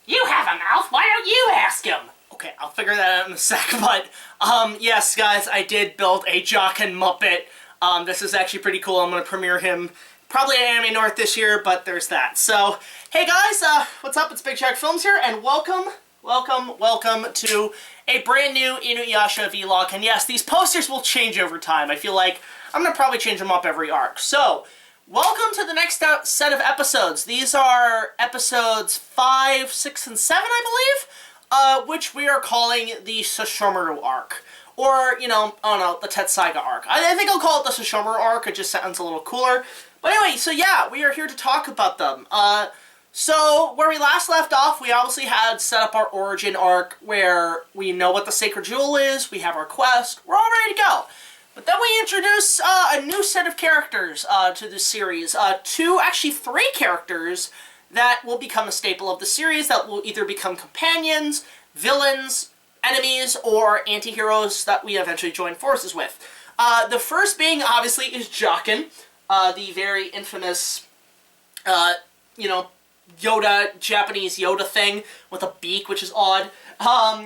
You have a mouth, why don't you ask him? Okay, I'll figure that out in a sec, but, yes, guys, I did build a Jockin Muppet. This is actually pretty cool. I'm gonna premiere him probably at Anime North this year, but there's that. So, hey guys, what's up? It's BigJackFilms here, and welcome to a brand new Inuyasha vlog. And yes, these posters will change over time. I feel like I'm gonna probably change them up every arc. So, welcome to the next set of episodes. These are episodes 5, 6, and 7, I believe, which we are calling the Sesshomaru arc. Or, you know, I don't know, the Tetsaiga arc. I think I'll call it the Sesshomaru arc, it just sounds a little cooler. But anyway, so yeah, we are here to talk about them. So, where we last left off, we obviously had set up our origin arc, where we know what the Sacred Jewel is, we have our quest, we're all ready to go. But then we introduce a new set of characters to this series. Actually three characters that will become a staple of the series, that will either become companions, villains, enemies, or anti-heroes that we eventually join forces with. The first being, obviously, is Jockin, the very infamous, you know, Japanese Yoda thing with a beak, which is odd,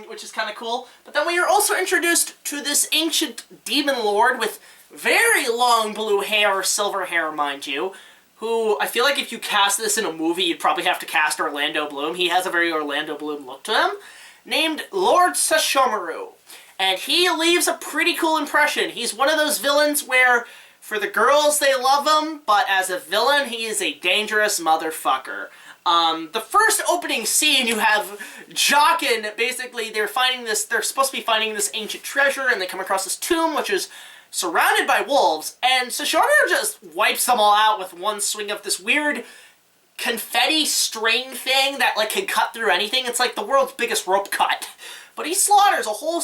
which is kind of cool. But then we are also introduced to this ancient demon lord with very long blue hair, or silver hair, mind you, who I feel like if you cast this in a movie, you'd probably have to cast Orlando Bloom. He has a very Orlando Bloom look to him, named Lord Sesshomaru. And he leaves a pretty cool impression. He's one of those villains where, for the girls, they love him, but as a villain, he is a dangerous motherfucker. The first opening scene, you have Jockin, basically, they're supposed to be finding this ancient treasure, and they come across this tomb, which is surrounded by wolves, and Sesshomaru just wipes them all out with one swing of this weird confetti string thing that, like, can cut through anything. It's like the world's biggest rope cut. But he slaughters a whole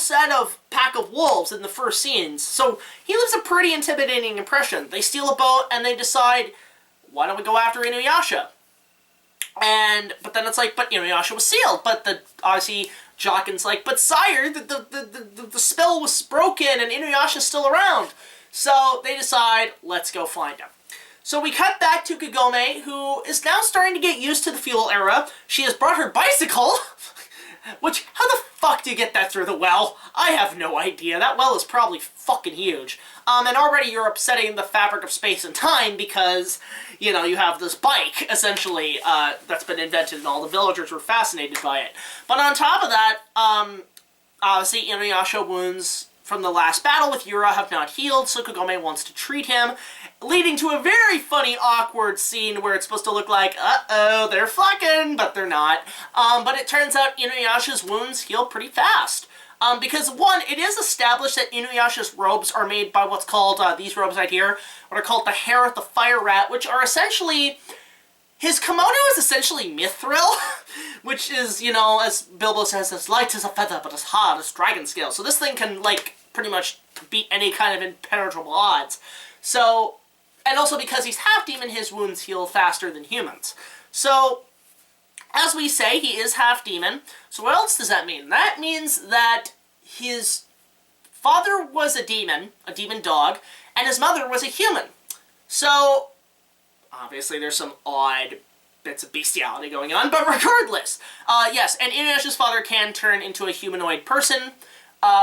pack of wolves in the first scenes, so he leaves a pretty intimidating impression. They steal a boat, and they decide, why don't we go after Inuyasha? But then it's like, but Inuyasha was sealed. But obviously, Jockin's like, but sire, the spell was broken and Inuyasha's still around. So they decide, let's go find him. So we cut back to Kagome, who is now starting to get used to the feudal era. She has brought her bicycle, which, how the fuck do you get that through the well? I have no idea. That well is probably fucking huge. And already you're upsetting the fabric of space and time because, you know, you have this bike, essentially, that's been invented and all the villagers were fascinated by it. But on top of that, obviously Inuyasha wounds from the last battle with Yura have not healed, so Kagome wants to treat him, leading to a very funny, awkward scene where it's supposed to look like, uh-oh, they're fucking, but they're not. But it turns out Inuyasha's wounds heal pretty fast. Because, one, it is established that Inuyasha's robes are made by what's called, these robes right here, what are called the Hair of the Fire Rat, which are essentially, his kimono is essentially mithril, which is, you know, as Bilbo says, as light as a feather, but as hard as dragon scale. So this thing can, like, pretty much beat any kind of impenetrable odds. So, and also because he's half-demon, his wounds heal faster than humans. So, as we say, he is half-demon. So what else does that mean? That means that his father was a demon dog, and his mother was a human. So, obviously there's some odd bits of bestiality going on, but regardless, yes, and Inuyasha's father can turn into a humanoid person,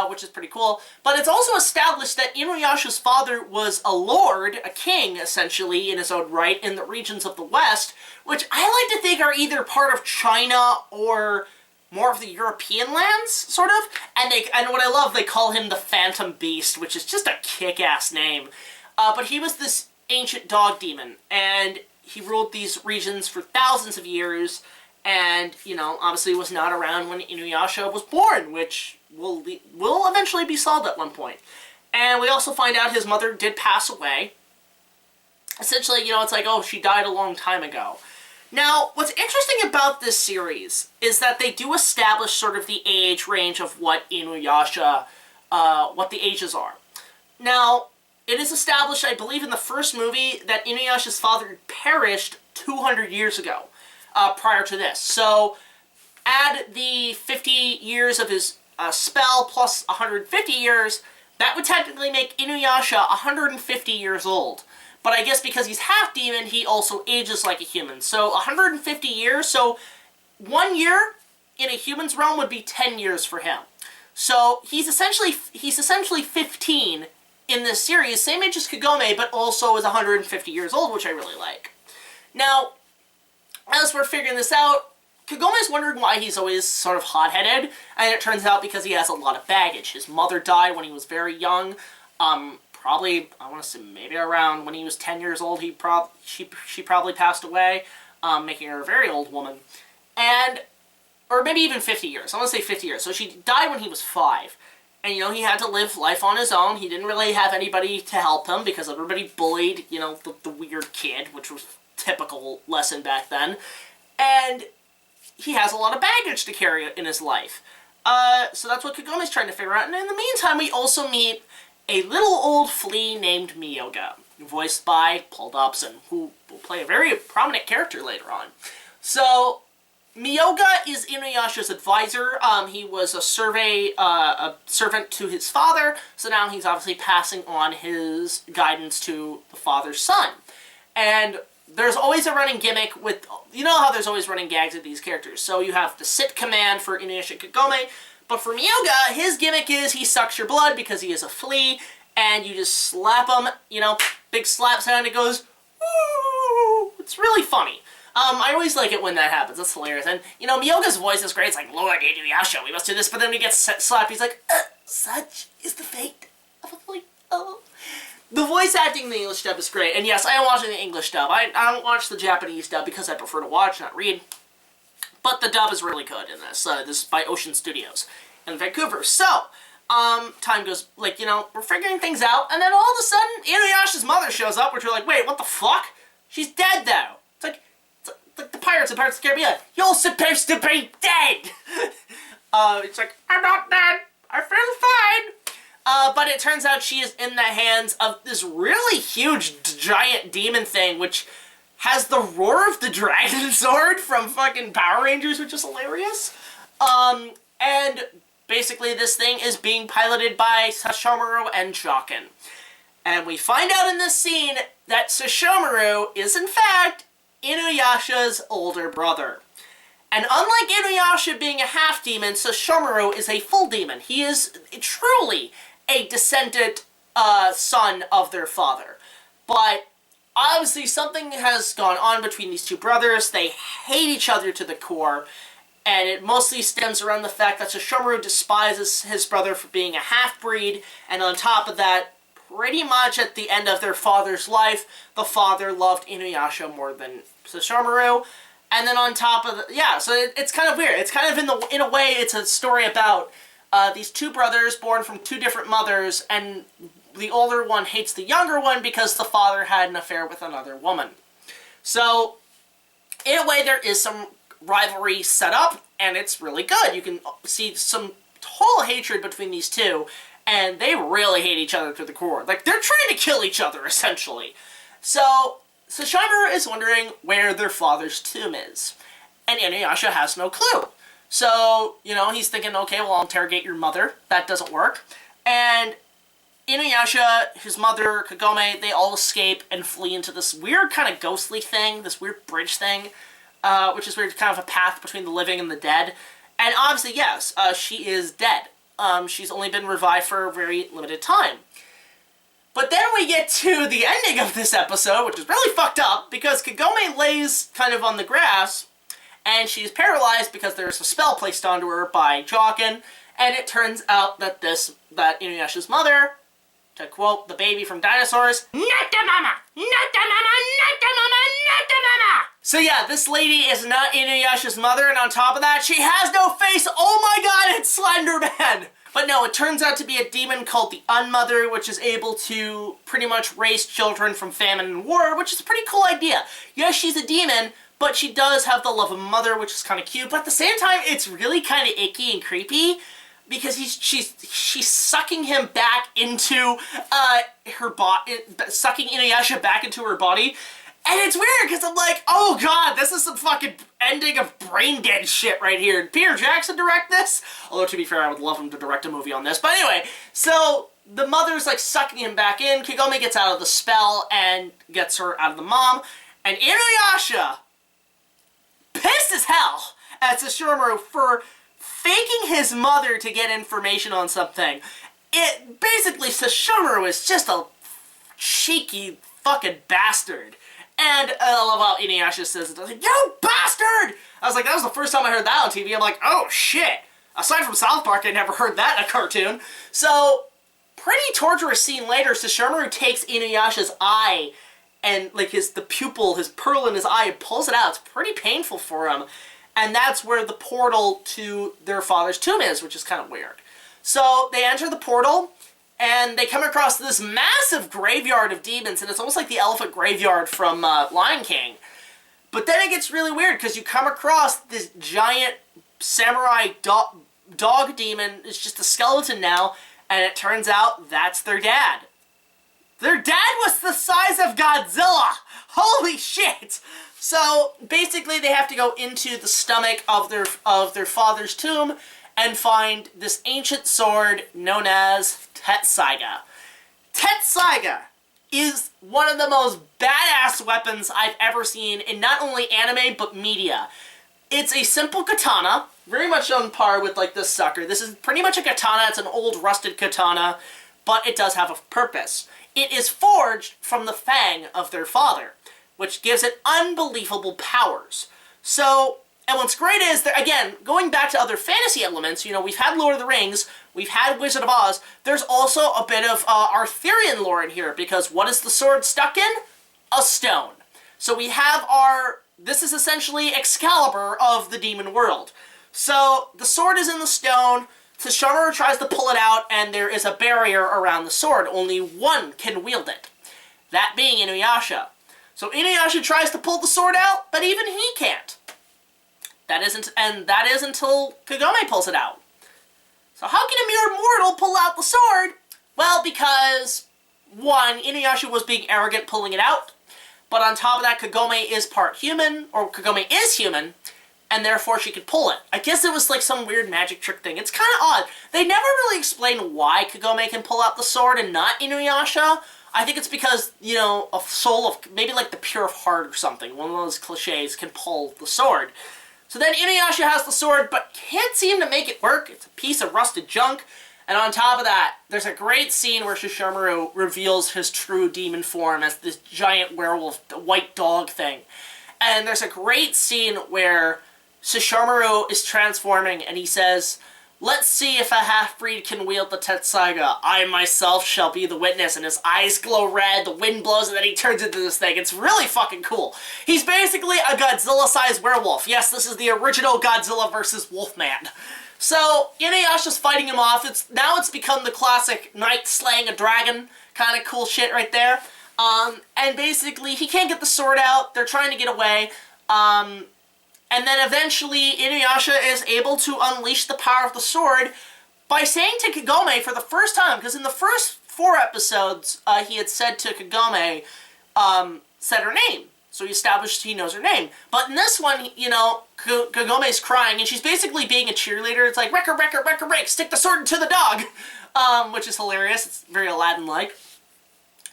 which is pretty cool. But it's also established that Inuyasha's father was a lord, a king, essentially, in his own right, in the regions of the West, which I like to think are either part of China or more of the European lands, sort of. And what I love, they call him the Phantom Beast, which is just a kick-ass name. But he was this ancient dog demon, and he ruled these regions for thousands of years, and, you know, obviously was not around when Inuyasha was born, which will eventually be solved at one point. And we also find out his mother did pass away. Essentially, you know, it's like, oh, she died a long time ago. Now, what's interesting about this series is that they do establish sort of the age range of what Inuyasha, what the ages are. Now, it is established, I believe, in the first movie that Inuyasha's father perished 200 years ago, prior to this. So, add the 50 years of his spell plus 150 years, that would technically make Inuyasha 150 years old. But I guess because he's half-demon, he also ages like a human. So 150 years, so 1 year in a human's realm would be 10 years for him. So he's essentially 15 in this series, same age as Kagome, but also is 150 years old, which I really like. Now, as we're figuring this out, Kagome's wondering why he's always sort of hot-headed, and it turns out because he has a lot of baggage. His mother died when he was very young, probably, I want to say maybe around when he was 10 years old, she probably passed away, making her a very old woman. Or maybe even 50 years. I want to say 50 years. So she died when he was 5. And, you know, he had to live life on his own. He didn't really have anybody to help him because everybody bullied, you know, the weird kid, which was typical lesson back then. And he has a lot of baggage to carry in his life. So that's what Kagome's trying to figure out. And in the meantime, we also meet a little old flea named Miyoga, voiced by Paul Dobson, who will play a very prominent character later on. So Miyoga is Inuyasha's advisor. He was a servant to his father, so now he's obviously passing on his guidance to the father's son. And there's always a running gimmick with, you know how there's always running gags with these characters. So you have the sit command for Inuyasha Kagome, but for Miyoga, his gimmick is he sucks your blood because he is a flea, and you just slap him, you know, big slap sound, it goes, ooh, it's really funny. I always like it when that happens, that's hilarious. And, you know, Miyoga's voice is great, it's like, Lord Inuyasha, we must do this, but then when he gets slapped, he's like, such is the fate of a flea. Oh. The voice acting in the English dub is great, and yes, I am watching the English dub. I don't watch the Japanese dub because I prefer to watch, not read. But the dub is really good in this. This is by Ocean Studios in Vancouver. So, time goes, like, you know, we're figuring things out, and then all of a sudden, Inuyasha's mother shows up, which we're like, wait, what the fuck? She's dead, though. It's like the Pirates of the Caribbean. You're supposed to be dead! It's like, I'm not dead. I feel fine. But it turns out she is in the hands of this really huge giant demon thing, which has the Roar of the Dragon sword from fucking Power Rangers, which is hilarious. And basically this thing is being piloted by Sesshomaru and Jochen. And we find out in this scene that Sesshomaru is in fact Inuyasha's older brother. And unlike Inuyasha being a half-demon, Sesshomaru is a full demon. He is truly a descendant son of their father. But obviously something has gone on between these two brothers. They hate each other to the core, and it mostly stems around the fact that Sesshomaru despises his brother for being a half-breed, and on top of that, pretty much at the end of their father's life, the father loved Inuyasha more than Sesshomaru. And then on top of so it's kind of weird. It's kind of in a way, it's a story about these two brothers born from two different mothers, and the older one hates the younger one because the father had an affair with another woman. So, in a way, there is some rivalry set up, and it's really good. You can see some total hatred between these two, and they really hate each other to the core. Like, they're trying to kill each other, essentially. So Sesshomaru is wondering where their father's tomb is, and Inuyasha has no clue. So, you know, he's thinking, okay, well, I'll interrogate your mother. That doesn't work. And Inuyasha, his mother, Kagome, they all escape and flee into this weird kind of ghostly thing, this weird bridge thing, which is weird, kind of a path between the living and the dead. And obviously, yes, she is dead. She's only been revived for a very limited time. But then we get to the ending of this episode, which is really fucked up, because Kagome lays kind of on the grass, and she's paralyzed because there's a spell placed onto her by Jochen, and it turns out that Inuyasha's mother, to quote the baby from Dinosaurs, "Not the mama! Not the mama! Not the mama! Not the mama!" So yeah, this lady is not Inuyasha's mother, and on top of that, she has no face! Oh my god, it's Slenderman! But no, it turns out to be a demon called the Unmother, which is able to pretty much raise children from famine and war, which is a pretty cool idea. Yes, she's a demon, but she does have the love of a mother, which is kind of cute. But at the same time, it's really kind of icky and creepy, because she's sucking him back into her body, sucking Inuyasha back into her body. And it's weird, because I'm like, oh god, this is some fucking ending of brain dead shit right here. Did Peter Jackson direct this? Although, to be fair, I would love him to direct a movie on this. But anyway, so the mother's like sucking him back in. Kagome gets out of the spell and gets her out of the mom. And Inuyasha, pissed as hell at Sesshomaru for faking his mother to get information on something. Basically, Sesshomaru is just a cheeky fucking bastard. And I love how Inuyasha says it. I was like, you bastard! I was like, that was the first time I heard that on TV. I'm like, oh shit. Aside from South Park, I never heard that in a cartoon. So, pretty torturous scene later, Sesshomaru takes Inuyasha's eye and, like, the pupil, his pearl in his eye, and pulls it out. It's pretty painful for him. And that's where the portal to their father's tomb is, which is kind of weird. So, they enter the portal, and they come across this massive graveyard of demons, and it's almost like the elephant graveyard from Lion King. But then it gets really weird, because you come across this giant samurai dog demon. It's just a skeleton now, and it turns out that's their dad. Their dad was the size of Godzilla! Holy shit! So, basically, they have to go into the stomach of their father's tomb and find this ancient sword known as Tetsaiga. Tetsaiga is one of the most badass weapons I've ever seen in not only anime, but media. It's a simple katana, very much on par with, like, this sucker. This is pretty much a katana. It's an old, rusted katana, but it does have a purpose. It is forged from the fang of their father, which gives it unbelievable powers. So, and what's great is, that, again, going back to other fantasy elements, you know, we've had Lord of the Rings, we've had Wizard of Oz, there's also a bit of Arthurian lore in here, because what is the sword stuck in? A stone. So we have this is essentially Excalibur of the demon world. So, the sword is in the stone, Sesshomaru tries to pull it out, and there is a barrier around the sword. Only one can wield it. That being Inuyasha. So Inuyasha tries to pull the sword out, but even he can't. That is until Kagome pulls it out. So how can a mere mortal pull out the sword? Well, because, one, Inuyasha was being arrogant pulling it out, but on top of that, Kagome is part human, or Kagome is human, and therefore she could pull it. I guess it was like some weird magic trick thing. It's kind of odd. They never really explain why Kagome can pull out the sword and not Inuyasha. I think it's because, you know, a soul of, maybe like the pure of heart or something, one of those cliches, can pull the sword. So then Inuyasha has the sword, but can't seem to make it work. It's a piece of rusted junk. And on top of that, there's a great scene where Sesshomaru reveals his true demon form as this giant werewolf, white dog thing. And there's a great scene where Sesshomaru is transforming, and he says, "Let's see if a half-breed can wield the Tetsaiga. I myself shall be the witness." And his eyes glow red, the wind blows, and then he turns into this thing. It's really fucking cool. He's basically a Godzilla-sized werewolf. Yes, this is the original Godzilla versus Wolfman. So, Inuyasha's fighting him off. Now it's become the classic knight slaying a dragon kind of cool shit right there. And basically, he can't get the sword out. They're trying to get away. And then eventually, Inuyasha is able to unleash the power of the sword by saying to Kagome for the first time, because in the first 4 episodes, he had said to Kagome, said her name. So he established he knows her name. But in this one, you know, Kagome's crying, and she's basically being a cheerleader. It's like, wrecker, wrecker, wrecker, rake, stick the sword into the dog! Which is hilarious. It's very Aladdin-like.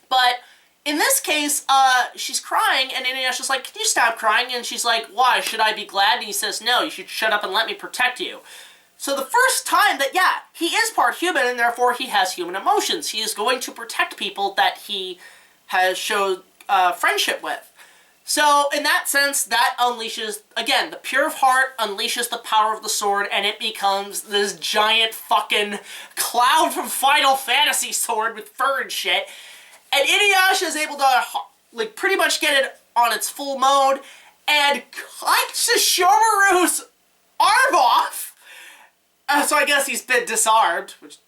But in this case, she's crying, and Inuyasha's like, "Can you stop crying?" And she's like, "Why? Should I be glad?" And he says, "No, you should shut up and let me protect you." So the first time that, yeah, he is part human, and therefore he has human emotions. He is going to protect people that he has showed friendship with. So, in that sense, that unleashes, again, the pure of heart unleashes the power of the sword, and it becomes this giant fucking Cloud from Final Fantasy sword with fur and shit. And Inuyasha is able to, like, pretty much get it on its full mode, and cut Sesshomaru's arm off! So I guess he's been disarmed, which,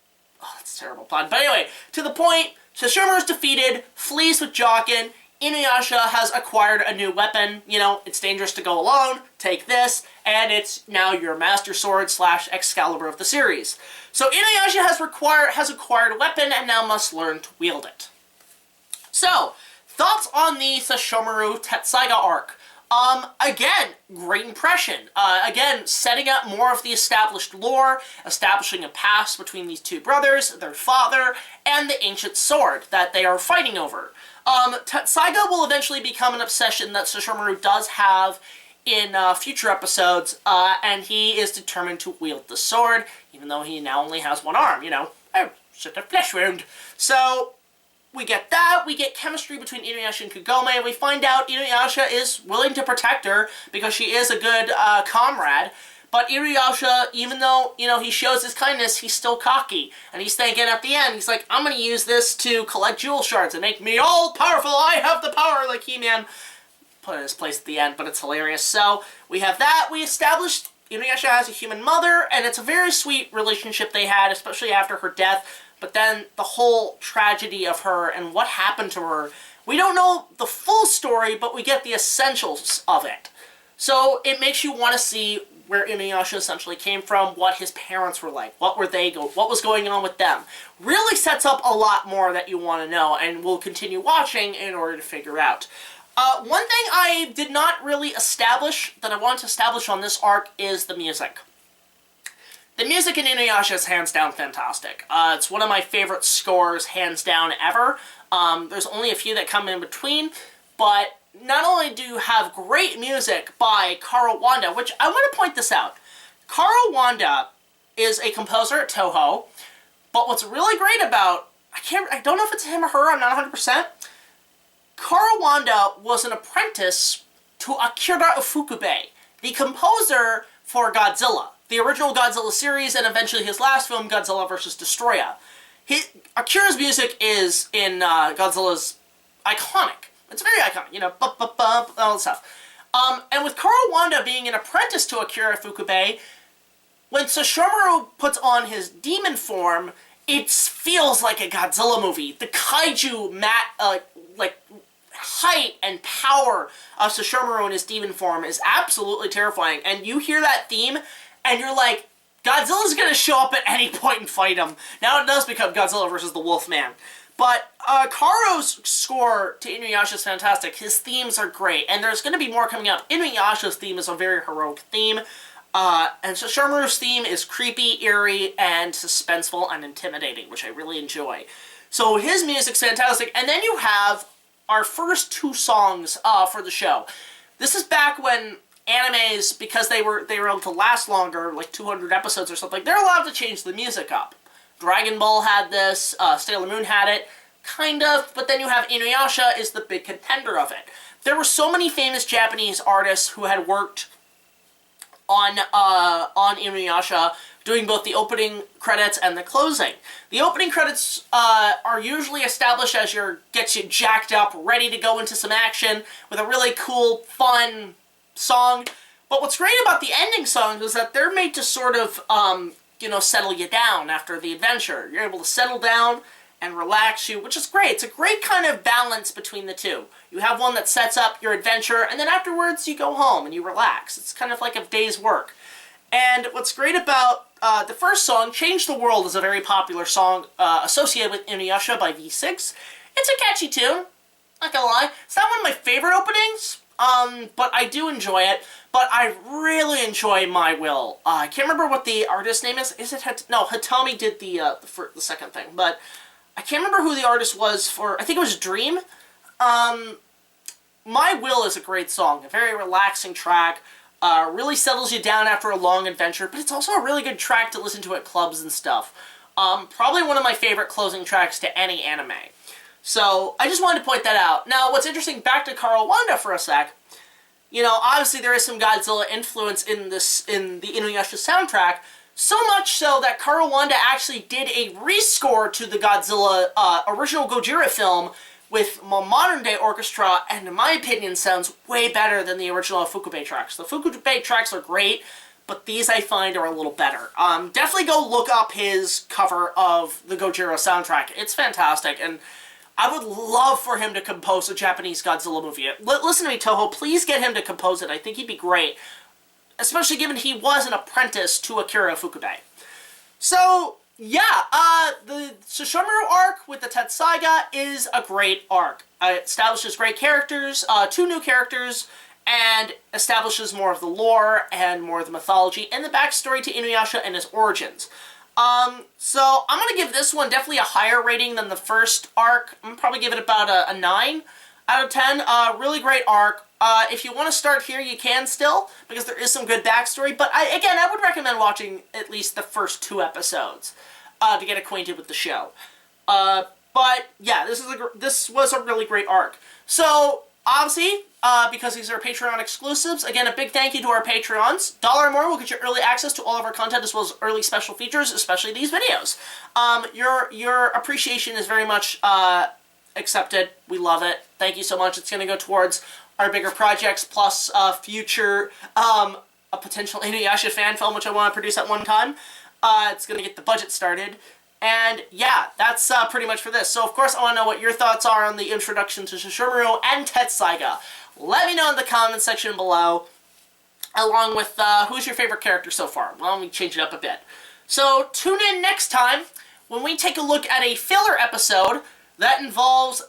oh, that's a terrible pun. But anyway, to the point, Sesshomaru's defeated, flees with Jokin. Inuyasha has acquired a new weapon. You know, it's dangerous to go alone. Take this, and it's now your Master Sword / Excalibur of the series. So Inuyasha has acquired a weapon and now must learn to wield it. So, thoughts on the Sesshomaru Tetsaiga arc. Again, great impression. Again, setting up more of the established lore, establishing a past between these two brothers, their father, and the ancient sword that they are fighting over. Tetsaiga will eventually become an obsession that Sesshomaru does have in future episodes, and he is determined to wield the sword, even though he now only has one arm, you know. Oh, just a flesh wound. So, we get that, we get chemistry between Inuyasha and Kagome, and we find out Inuyasha is willing to protect her because she is a good comrade. But Inuyasha, even though, you know, he shows his kindness, he's still cocky. And he's thinking at the end, he's like, I'm gonna use this to collect jewel shards and make me all powerful, I have the power, like He-Man put in his place at the end, but it's hilarious. So, we have that, we established Inuyasha has a human mother, and it's a very sweet relationship they had, especially after her death. But then the whole tragedy of her and what happened to her, we don't know the full story, but we get the essentials of it. So it makes you want to see where Inuyasha essentially came from, what his parents were like, what was going on with them. Really sets up a lot more that you want to know, and we'll continue watching in order to figure out. One thing I did not really establish, that I want to establish on this arc, is the music. The music in Inuyasha is hands down fantastic. It's one of my favorite scores, hands down, ever. There's only a few that come in between, but not only do you have great music by Karo Wanda, which I want to point this out. Karo Wanda is a composer at Toho, but what's really great about, I don't know if it's him or her, I'm not 100%. Karo Wanda was an apprentice to Akira Ifukube, the composer for Godzilla, the original Godzilla series, and eventually his last film, Godzilla vs. Destroya. Akira's music is, in Godzilla's, iconic. It's very iconic, you know, all that stuff. And with Karo Wanda being an apprentice to Akira Ifukube, when Sesshomaru puts on his demon form, it feels like a Godzilla movie. The kaiju, height and power of Sesshomaru in his demon form is absolutely terrifying. And you hear that theme, and you're like, Godzilla's gonna show up at any point and fight him. Now it does become Godzilla versus the Wolfman. But Karo's score to Inuyasha is fantastic. His themes are great, and there's going to be more coming up. Inuyasha's theme is a very heroic theme, and Sesshomaru's theme is creepy, eerie, and suspenseful and intimidating, which I really enjoy. So his music's fantastic, and then you have our first two songs for the show. This is back when animes, because they were able to last longer, like 200 episodes or something, they're allowed to change the music up. Dragon Ball had this, Sailor Moon had it, kind of, but then you have Inuyasha is the big contender of it. There were so many famous Japanese artists who had worked on Inuyasha, doing both the opening credits and the closing. The opening credits are usually established as gets you jacked up, ready to go into some action, with a really cool, fun song. But what's great about the ending songs is that they're made to sort of, settle you down after the adventure. You're able to settle down and relax you, which is great. It's a great kind of balance between the two. You have one that sets up your adventure, and then afterwards you go home and you relax. It's kind of like a day's work. And what's great about the first song, Change the World, is a very popular song associated with Inuyasha by V6. It's a catchy tune, not gonna lie. It's not one of my favorite openings, but I do enjoy it. But I really enjoy My Will. I can't remember what the artist's name is. Is it Hitomi did the second thing, but I can't remember who the artist was for. I think it was Dream. My Will is a great song, a very relaxing track. Really settles you down after a long adventure, but it's also a really good track to listen to at clubs and stuff. Probably one of my favorite closing tracks to any anime. So I just wanted to point that out. Now, what's interesting, back to Karo Wanda for a sec. You know, obviously there is some Godzilla influence in the Inuyasha soundtrack, so much so that Karo Wanda actually did a rescore to the Godzilla original Gojira film with a modern-day orchestra, and in my opinion sounds way better than the original Ifukube tracks. The Ifukube tracks are great, but these I find are a little better. Definitely go look up his cover of the Gojira soundtrack. It's fantastic, and I would love for him to compose a Japanese Godzilla movie. Listen to me, Toho, please get him to compose it. I think he'd be great. Especially given he was an apprentice to Akira Ifukube. So, yeah, the Sesshomaru arc with the Tetsaiga is a great arc. It establishes great characters, 2 new characters, and establishes more of the lore and more of the mythology and the backstory to Inuyasha and his origins. So I'm going to give this one definitely a higher rating than the first arc. I'm going to probably give it about a 9 out of 10. Really great arc. If you want to start here, you can still, because there is some good backstory, but I would recommend watching at least the first 2 episodes to get acquainted with the show. But yeah, this was a really great arc. So, obviously, because these are Patreon exclusives, again, a big thank you to our Patreons. $1 or more will get you early access to all of our content, as well as early special features, especially these videos. Your appreciation is very much accepted. We love it. Thank you so much. It's going to go towards our bigger projects, plus future, a potential Inuyasha fan film, which I want to produce at one time. It's going to get the budget started. And yeah, that's pretty much for this. So of course I want to know what your thoughts are on the introduction to Sesshomaru and Tetsaiga. Let me know in the comment section below, along with who's your favorite character so far. Well, let me change it up a bit. So tune in next time when we take a look at a filler episode that involves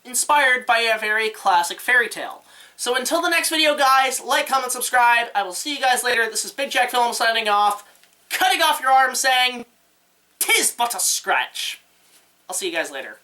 inspired by a very classic fairy tale. So until the next video, guys, like, comment, subscribe. I will see you guys later. This is BigJackFilms signing off, cutting off your arm saying, "'Tis but a scratch." I'll see you guys later.